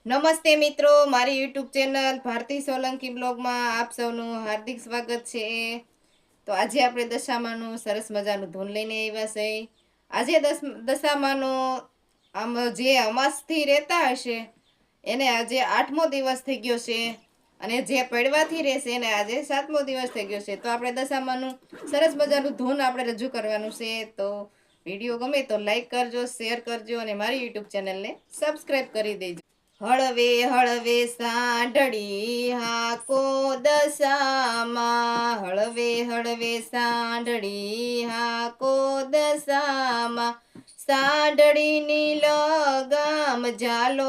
નમસ્તે મિત્રો, મારી યુટ્યુબ ચેનલ ભારતી સોલંકી બ્લોગમાં આપ સૌનું હાર્દિક સ્વાગત છે. તો આજે આપણે દશામાનું સરસ મજાનું ધૂન લઈને આવ્યા છે. આજે દશામાનો આમ જે અમાસથી રહેતા હશે એને આજે 8મો દિવસ થઈ ગયો છે અને જે પડવાથી રહેશે એને આજે 7મો દિવસ થઈ ગયો છે. તો આપણે દશામાનું સરસ મજાનું ધૂન આપણે રજૂ કરવાનું છે. તો વિડીયો ગમે તો લાઈક કરજો, શેર કરજો અને મારી યુટ્યુબ ચેનલને સબસ્ક્રાઈબ કરી દેજો. હળવે હળવે સાંઢળી હાકો દશામાં, હળવે હળવે સાંઢળી હાકો દશામાં, સાંઢળીની લગામ ઝાલો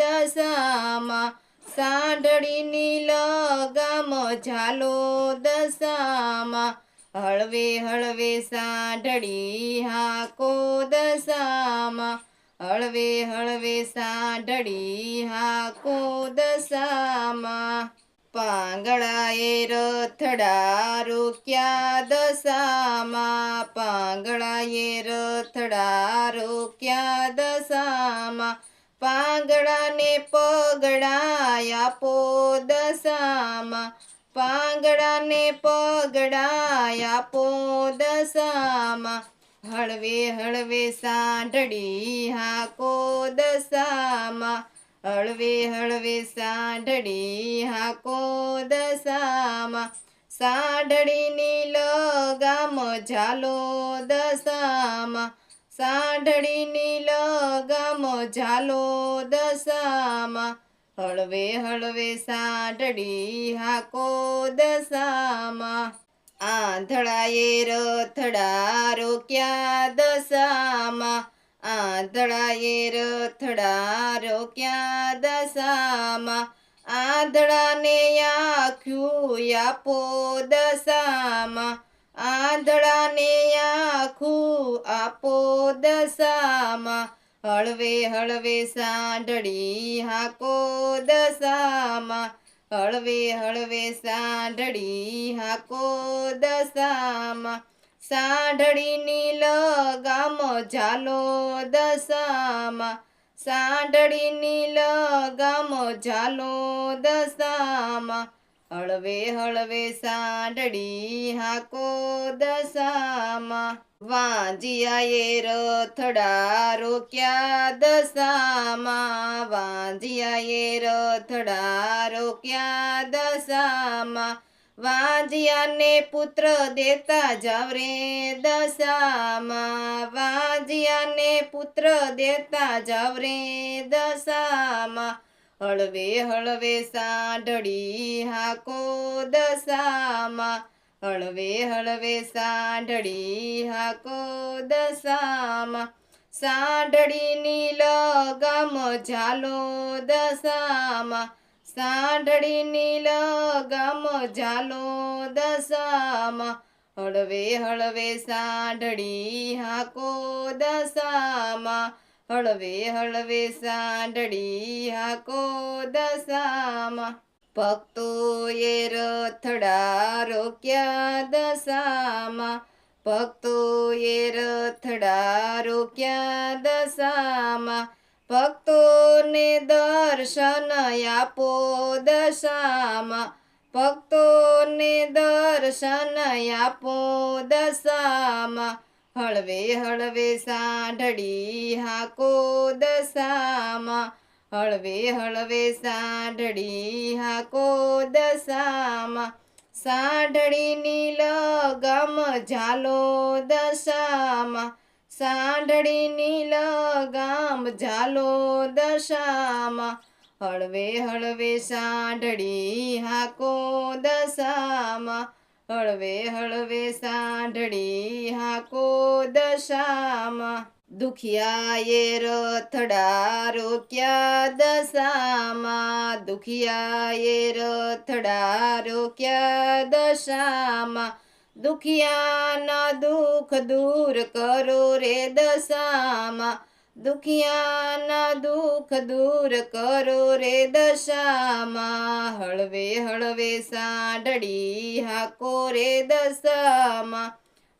દશામાં, સાંઢળીની લગામ ઝાલો દશામાં, હળવે હળવે સાંઢળી હાકો દશામાં, હળવે હળવે સાંઢળી હાકો દશામાં, પાંગળાએ રથડા રોક્યા દશામાં, પાંગળાએ રથડા રોક્યા દશામાં, પાંગળાને પગડા આપો દશામાં, પાંગળાને પગડા આપો દશામાં, હળવે હળવે સાંઢળી હાકો દશામાં, હળવે હળવે સાંઢળી હાકો દશામાં, સાંઢળીની લગામ ઝાલો દશામાં, સાંઢળીની લગામ ઝાલો દશામાં, હળવે હળવે સાંઢળી હાકો દશામાં, આંધળાએ રથડા રોક્યા દશામાં, આંધળાએ રથડા રોક્યા દશામાં, આંધળાને આખું આપો દશામાં, આંધળાને આખું આપો દશામાં, હળવે હળવે સાંઢળી હાકો દશામાં, હળવે હળવે સાંઢળી હાકો દશામાં, સાંઢળીની લગામ ઝાલો દશામાં, સાંઢળીની લગામ ઝાલો દશામાં, હળવે હળવે સાંઢળી હાકો દશામાં, વાંજિયાએ રથડા રોક્યા દશામાં, વાંજિયાએ રથડા રોક્યા દશામાં, વાંજિયાને પુત્ર દેતા જાવ રે દશામાં, વાંજિયાને પુત્ર દેતા જાવ રે દશામાં, હળવે હળવે સાંઢળી હાકો દશામાં, હળવે હળવે સાંઢળી હાકો દશામાં, સાંઢળીની લગામ ઝાલો દશામાં, સાંઢળીની લગામ ઝાલો દશામાં, હળવે હળવે સાંઢળી હાકો દશામાં, હળવે હળવે સાંઢળી હાકો દશામાં, ભક્તોએ રથડા રોક્યા દશામાં, ભક્તોએ રથડા રોક્યા દશામાં, ભક્તોને દર્શન આપો દશામાં, ભક્તોને દર્શન આપો દશામાં, હળવે હળવે સાંઢળી હાકો દશામાં, હળવે હળવે સાંઢળી હાકો દશામાં, સાંઢળીની લગામ ઝાલો દશામાં, સાંઢળીની લગામ ઝાલો દશામાં, હળવે હળવે સાંઢળી હાકો દશામાં, હળવે હળવે સાંઢળી હાકો દશામાં, દુખિયાએ રથડા રોક્યા દશામાં, દુખિયાએ રથડા રોક્યા દશામાં, દુખિયાના દુઃખ દૂર કરો રે દશામાં, દુખિયાના દુઃખ દૂર કરો રે દશામાં, હળવે હળવે સાંઢળી હાકો રે દશામાં,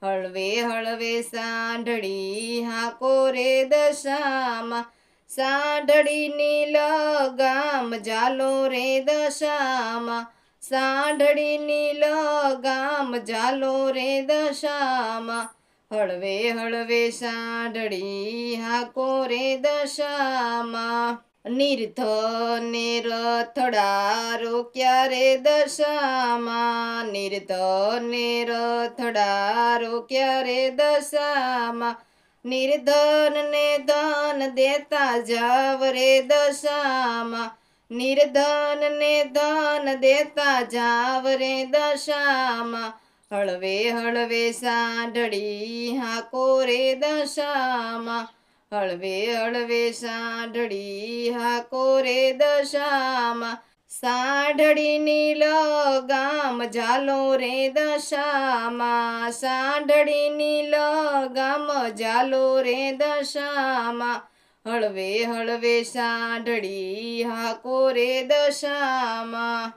હળવે હળવે સાંઢળી હાકો રે દશામાં, સાંઢળીની લગામ ઝાલો રે દશામાં, સાંઢળીની લગામ ઝાલો રે દશામાં, હળવે હળવે સાંઢળી હાકો રે દશામાં. નિર્ધને રથડા રોક્યા રે દશામાં, નિર્ધને રથડા રોક્યા રે દશામાં, નિર્ધનને ધન દેતા જાવ રે દશામાં, નિર્ધનને ધન દેતા જાવ રે દશામાં, હળવે હળવે સાંઢળી હાકો રે દશામાં, હળવે હળવે સાંઢળી હાકો રે દશામાં, સાંઢળીની લગામ ઝાલો રે દશામાં, સાંઢળીની લગામ ઝાલો રે દશામાં, હળવે હળવે સાંઢળી હાકો રે દશામાં.